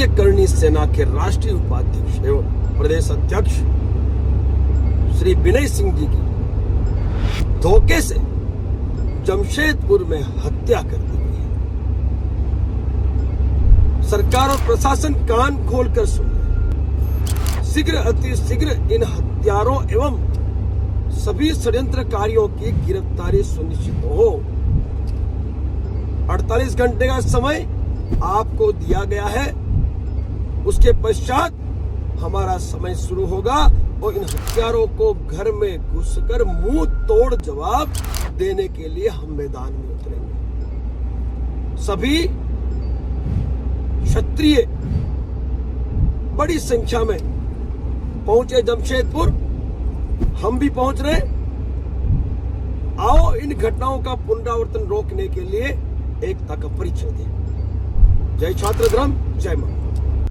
भारतीय करणी सेना के राष्ट्रीय उपाध्यक्ष एवं प्रदेश अध्यक्ष श्री विनय सिंह जी की धोखे से जमशेदपुर में हत्या कर दी गई है। सरकार और प्रशासन कान खोलकर सुन रहे, शीघ्र अतिशीघ्र इन हत्यारों एवं सभी षड्यंत्रकारियों की गिरफ्तारी सुनिश्चित हो। 48 घंटे का समय आपको दिया गया है, उसके पश्चात हमारा समय शुरू होगा और इन हत्यारों को घर में घुसकर मुंह तोड़ जवाब देने के लिए हम मैदान में उतरेंगे। सभी क्षत्रिय बड़ी संख्या में पहुंचे जमशेदपुर, हम भी पहुंच रहे। आओ इन घटनाओं का पुनरावर्तन रोकने के लिए एकता का परिचय दें। जय छात्र धर्म, जय मां।